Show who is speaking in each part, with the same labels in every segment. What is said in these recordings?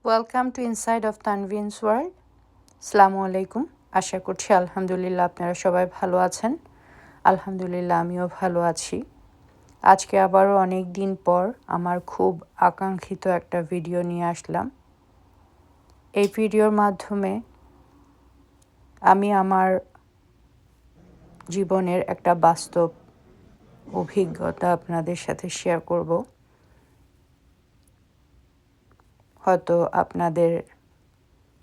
Speaker 1: Welcome to inside of Tanvin's world. আসসালামু আলাইকুম। আশা করছি আলহামদুলিল্লাহ আপনারা সবাই ভালো আছেন। আলহামদুলিল্লাহ আমিও ভালো আছি। আজকে আবারও অনেক দিন পর আমার খুব আকাঙ্ক্ষিত একটা ভিডিও নিয়ে আসলাম। এই ভিডিওর মাধ্যমে আমি আমার জীবনের একটা বাস্তব অভিজ্ঞতা আপনাদের সাথে শেয়ার করব। হয়তো আপনাদের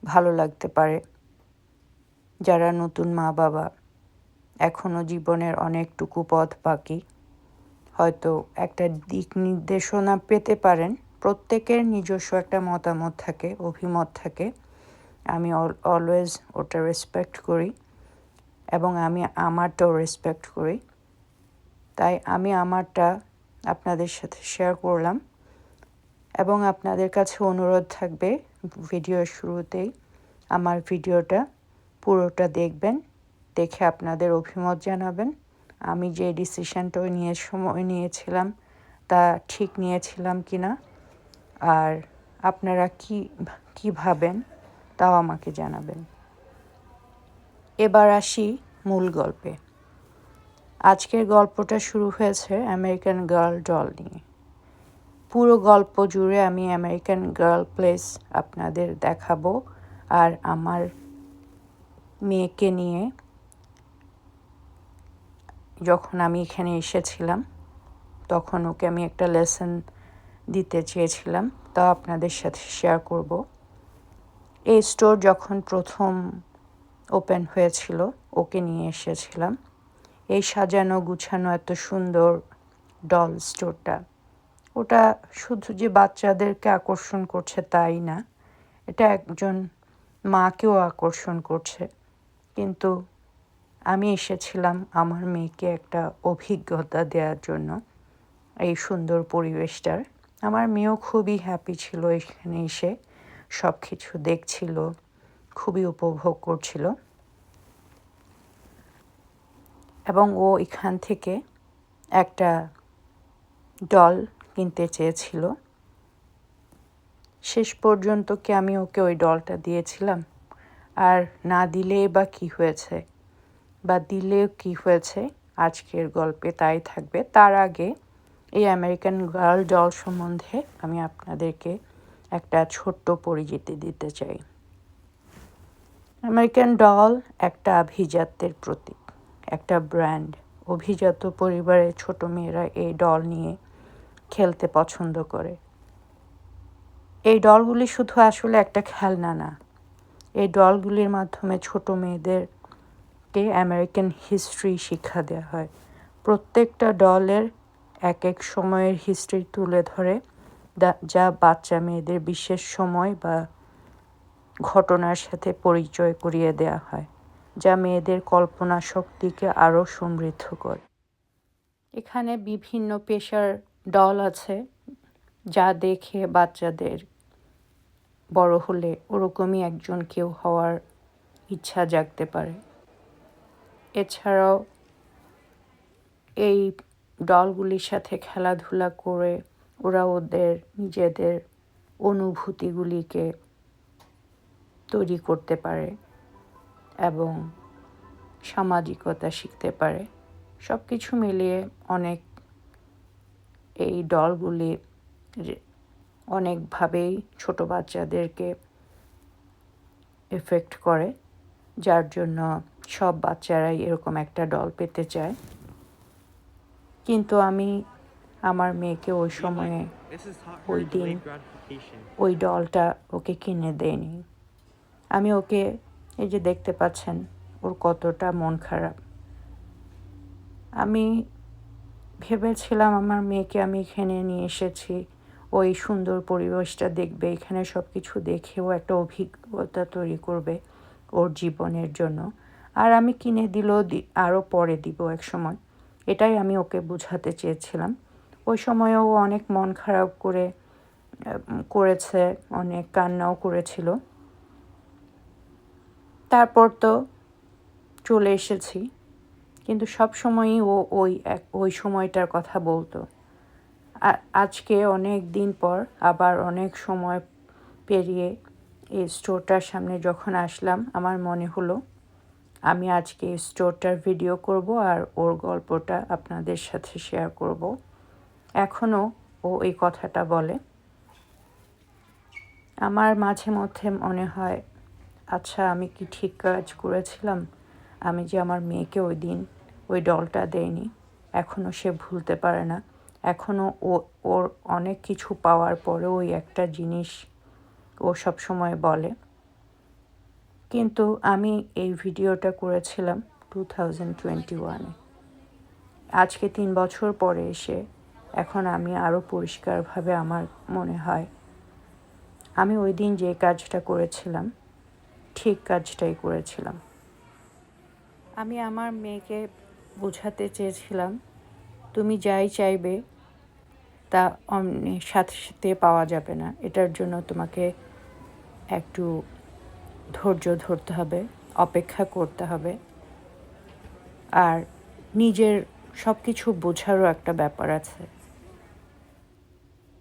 Speaker 1: ভালো লাগতে পারে। যারা নতুন মা বাবা, এখনও জীবনের অনেকটুকু পথ বাকি, হয়তো একটা দিক নির্দেশনা পেতে পারেন। প্রত্যেকের নিজস্ব একটা মতামত থাকে, অভিমত থাকে। আমি অলওয়েজ ওটা রেসপেক্ট করি এবং আমি আমারটাও রেসপেক্ট করি। তাই আমি আমারটা আপনাদের সাথে শেয়ার করলাম এবং আপনাদের কাছে অনুরোধ থাকবে ভিডিওর শুরুতেই আমার ভিডিওটা পুরোটা দেখবেন, দেখে আপনাদের অভিমত জানাবেন। আমি যে ডিসিশনটা সময় নিয়েছিলাম তা ঠিক নিয়েছিলাম কি না, আর আপনারা কি ভাবেন তাও আমাকে জানাবেন। এবার আসি মূল গল্পে। আজকের গল্পটা শুরু হয়েছে আমেরিকান গার্ল ডল নিয়ে। পুরো গল্প জুড়ে আমি আমেরিকান গার্ল প্লেস আপনাদের দেখাবো, আর আমার মেয়েকে নিয়ে যখন আমি এখানে এসেছিলাম তখন ওকে আমি একটা লেসন দিতে চেয়েছিলাম, তা আপনাদের সাথে শেয়ার করব। এই স্টোর যখন প্রথম ওপেন হয়েছিল ওকে নিয়ে এসেছিলাম। এই সাজানো গুছানো এত সুন্দর ডল স্টোরটা, ওটা শুধু যে বাচ্চাদেরকে আকর্ষণ করছে তাই না, এটা একজন মাকেও আকর্ষণ করছে। কিন্তু আমি এসেছিলাম আমার মেয়েকে একটা অভিজ্ঞতা দেওয়ার জন্য এই সুন্দর পরিবেশটার। আমার মেয়েও খুবই হ্যাপি ছিল এখানে এসে, সব কিছু দেখছিল, খুবই উপভোগ করছিল এবং ও এখান থেকে একটা ডল কিনতে চেয়েছিল। শেষ পর্যন্ত কি আমি ওকে ওই ডলটা দিয়েছিলাম? আর না দিলে বা কি হয়েছে, বা দিলেও কি হয়েছে, আজকের গল্পে তাই থাকবে। তার আগে এই আমেরিকান গার্ল ডল সম্বন্ধে আমি আপনাদেরকে একটা ছোট্ট পরিচিতি দিতে চাই। আমেরিকান ডল একটা আভিজাত্যের প্রতীক, একটা ব্র্যান্ড। অভিজাত পরিবারের ছোট মেয়েরা এই ডল নিয়ে খেলতে পছন্দ করে। এই ডলগুলি শুধু আসলে একটা খেলনা না, এই ডলগুলির মাধ্যমে ছোট মেয়েদেরকে আমেরিকান হিস্ট্রি শিক্ষা দেওয়া হয়। প্রত্যেকটা ডলের এক এক সময়ের হিস্ট্রি তুলে ধরে, যা বাচ্চা মেয়েদের বিশেষ সময় বা ঘটনার সাথে পরিচয় করিয়ে দেওয়া হয়, যা মেয়েদের কল্পনা শক্তিকে আরও সমৃদ্ধ করে। এখানে বিভিন্ন পেশার ডল আছে, যা দেখে বাচ্চাদের বড় হলে ওরকমই একজন কেউ হওয়ার ইচ্ছা জাগতে পারে। এছাড়াও এই ডলগুলির সাথে খেলাধুলা করে ওরা ওদের নিজেদের অনুভূতিগুলিকে তৈরি করতে পারে এবং সামাজিকতা শিখতে পারে। সব কিছু মিলিয়ে এই ডলগুলি অনেকভাবেই ছোট বাচ্চাদেরকে এফেক্ট করে, যার জন্য সব বাচ্চারাই এরকম একটা ডল পেতে চায়। কিন্তু আমি আমার মেয়েকে ওই সময়ে ওই দিন ওই ডলটা ওকে কিনে দেয়নি। আমি ওকে, এই যে দেখতে পাচ্ছেন ওর কতটা মন খারাপ। আমি ভেবেছিলাম আমার মেয়েকে আমি এখানে নিয়ে এসেছি, ওই সুন্দর পরিবেশটা দেখবে, এখানে সব কিছু দেখেও একটা অভিজ্ঞতা তৈরি করবে ওর জীবনের জন্য। আর আমি কিনে দিলেও আরও পরে দিব এক সময়, এটাই আমি ওকে বোঝাতে চেয়েছিলাম। ওই সময়ও ও অনেক মন খারাপ করেছে, অনেক কান্নাও করেছিল। তারপর তো চলে এসেছি, কিন্তু সব সময়ই ও ওই সময়টার কথা বলতো। আজকে অনেক দিন পর, আবার অনেক সময় পেরিয়ে এই স্টোরটার সামনে যখন আসলাম, আমার মনে হলো আমি আজকে এই স্টোরটার ভিডিও করব আর ওর গল্পটা আপনাদের সাথে শেয়ার করব। এখনও ও এই কথাটা বলে। আমার মাঝে মধ্যে মনে হয়, আচ্ছা আমি কি ঠিক কাজ করেছিলাম? আমি যে আমার মেয়েকে ওই দিন ওই ডলটা দেইনি, এখনও সে ভুলতে পারে না। এখনও ওর অনেক কিছু পাওয়ার পরেও ওই একটা জিনিস ও সবসময় বলে। কিন্তু আমি এই ভিডিওটা করেছিলাম 2021-এ। আজকে 3 বছর পরে এসে এখন আমি আরও পরিষ্কারভাবে আমার মনে হয় আমি ওই দিন যে কাজটা করেছিলাম ঠিক কাজটাই করেছিলাম। আমি আমার মেয়েকে বোঝাতে চেয়েছিলাম, তুমি যাই চাইবে তা সাথে সাথে পাওয়া যাবে না। এটার জন্য তোমাকে একটু ধৈর্য ধরতে হবে, অপেক্ষা করতে হবে, আর নিজের সব কিছু বোঝারও একটা ব্যাপার আছে।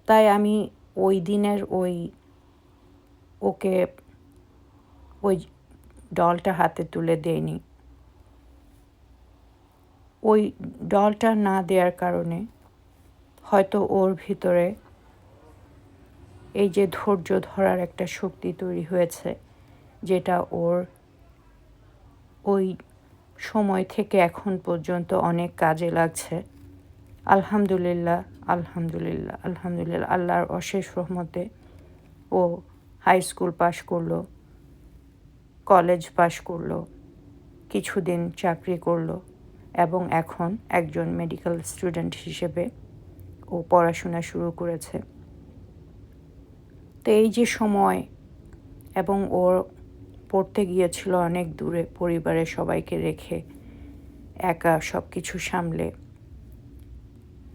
Speaker 1: তাই আমি ওই দিনের ওকে ওই ডলটা হাতে তুলে দেইনি। ওই ডলটা না দেওয়ার কারণে হয়তো ওর ভিতরে এই যে ধৈর্য ধরার একটা শক্তি তৈরি হয়েছে, যেটা ওর ওই সময় থেকে এখন পর্যন্ত অনেক কাজে লাগছে। আলহামদুলিল্লাহ, আলহামদুলিল্লাহ, আলহামদুলিল্লাহ। আল্লাহর অশেষ রহমতে ও হাই স্কুল পাশ করলো, কলেজ পাশ করলো, কিছুদিন চাকরি করলো এবং এখন একজন মেডিকেল স্টুডেন্ট হিসেবে ও পড়াশোনা শুরু করেছে। তো এই যে সময়, এবং ওর পড়তে গিয়েছিল অনেক দূরে পরিবারের সবাইকে রেখে, একা সব কিছু সামলে।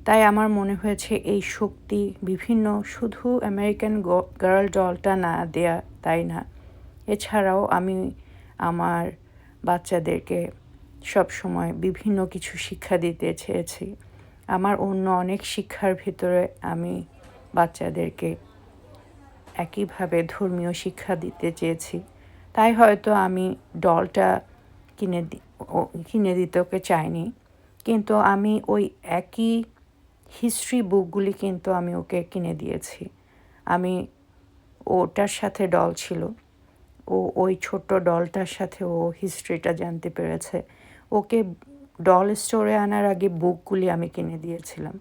Speaker 1: তাই আমার মনে হয়েছে এই শক্তি বিভিন্ন, শুধু আমেরিকান গার্ল ডলটা না দেয়া তাই না, এছাড়াও আমি আমার বাচ্চাদেরকে সব সময় বিভিন্ন কিছু শিক্ষা দিতে চেয়েছি। আমার অন্য অনেক শিক্ষার ভিতরে আমি বাচ্চাদেরকে একইভাবে ধর্মীয় শিক্ষা দিতে চেয়েছি। তাই হয়তো আমি ডলটা কিনে দিতে ওকে চাইনি, কিন্তু আমি ওই একই হিস্ট্রি বুকগুলি কিন্তু আমি ওকে কিনে দিয়েছি। আমি ওটার সাথে ডল ছিল, ওই ছোট্ট ডলটার সাথে ও হিস্ট্রিটা জানতে পেরেছে। ওকে ডল স্টোরে আনার আগে বুকগুলি আমি কিনে দিয়েছিলাম।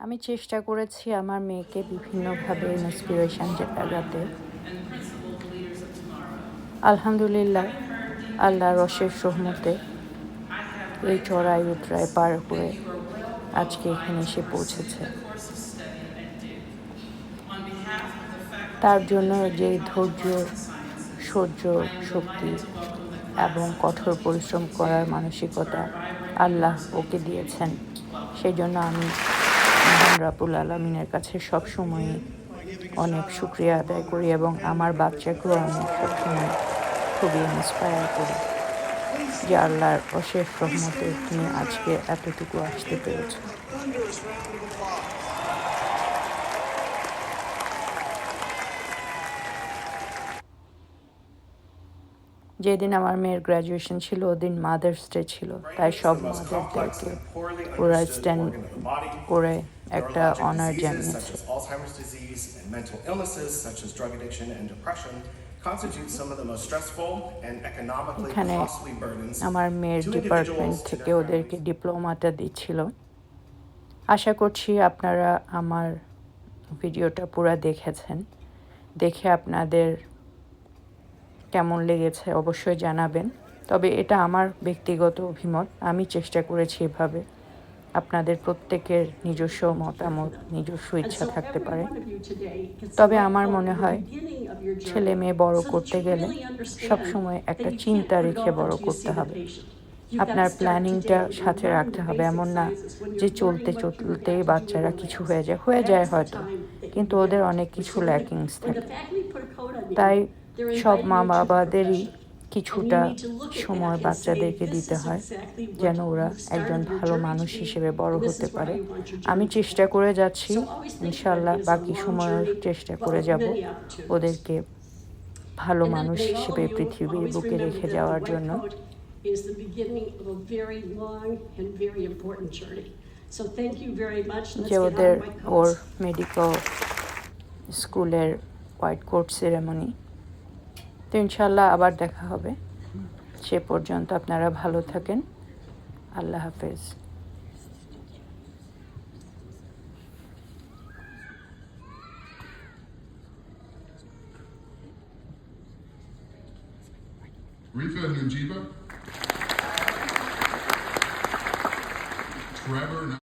Speaker 1: আমি চেষ্টা করেছি আমার মেয়েকে বিভিন্নভাবে ইন্সপিরেশন জাগাতে। আলহামদুলিল্লাহ, আল্লাহর অশেষ রহমতে এই চড়াই উতরাই পার করে আজকে এখানে এসে পৌঁছেছে। তার জন্য যে ধৈর্য, সহ্য শক্তি এবং কঠোর পরিশ্রম করার মানসিকতা আল্লাহ ওকে দিয়েছেন, সেই জন্য আমি মহান রাব্বুল আলামিনের কাছে সবসময়ই অনেক শুকরিয়া আদায় করি এবং আমার বাচ্চাকেও আমি সবসময় খুবই ইন্সপায়ার করি যে আল্লাহর অশেষ রহমতে তুমি আজকে এতটুকু আসতে পেরেছ। যেদিন আমার মেয়ের গ্র্যাজুয়েশন ছিল ওদিন মাদার্স ডে ছিল, তাই সব মাদারদেরকে ওরা স্ট্যান্ড করে একটা অনার জানিয়েছে। এখানে আমার মেয়ের ডিপার্টমেন্ট থেকে ওদেরকে ডিপ্লোমাটা দিচ্ছিল। আশা করছি আপনারা আমার ভিডিওটা পুরো দেখেছেন। দেখে আপনাদের কেমন লেগেছে অবশ্যই জানাবেন। তবে এটা আমার ব্যক্তিগত অভিমত, আমি চেষ্টা করেছি এভাবে। আপনাদের প্রত্যেকের নিজস্ব মতামত, নিজস্ব ইচ্ছা থাকতে পারে। তবে আমার মনে হয় ছেলে মেয়ে বড় করতে গেলে সবসময় একটা চিন্তা রেখে বড় করতে হবে। আপনার প্ল্যানিংটা সাথে রাখতে হবে। এমন না যে চলতে চলতেই বাচ্চারা কিছু হয়ে যায় হয়তো, কিন্তু ওদের অনেক কিছু ল্যাকিংস থাকে। তাই সব মা বাবাদেরই কিছুটা সময় বাচ্চাদেরকে দিতে হয় যেন ওরা একজন ভালো মানুষ হিসেবে বড় হতে পারে। আমি চেষ্টা করে যাচ্ছি, ইনশাআল্লাহ বাকি সময়ও চেষ্টা করে যাব ওদেরকে ভালো মানুষ হিসেবে পৃথিবীর বুকে রেখে যাওয়ার জন্য।
Speaker 2: is the beginning of a very long and very important journey. So thank you very much. Let's
Speaker 1: যে
Speaker 2: get
Speaker 1: ওদের
Speaker 2: on my
Speaker 1: or
Speaker 2: calls.
Speaker 1: Medical স্কুলের হোয়াইট কোট সেরেমনি। তো ইনশাআল্লাহ আবার দেখা হবে। সে পর্যন্ত আপনারা ভালো থাকেন। আল্লাহ হাফেজ।
Speaker 3: Rifa Nujiba, Trevor.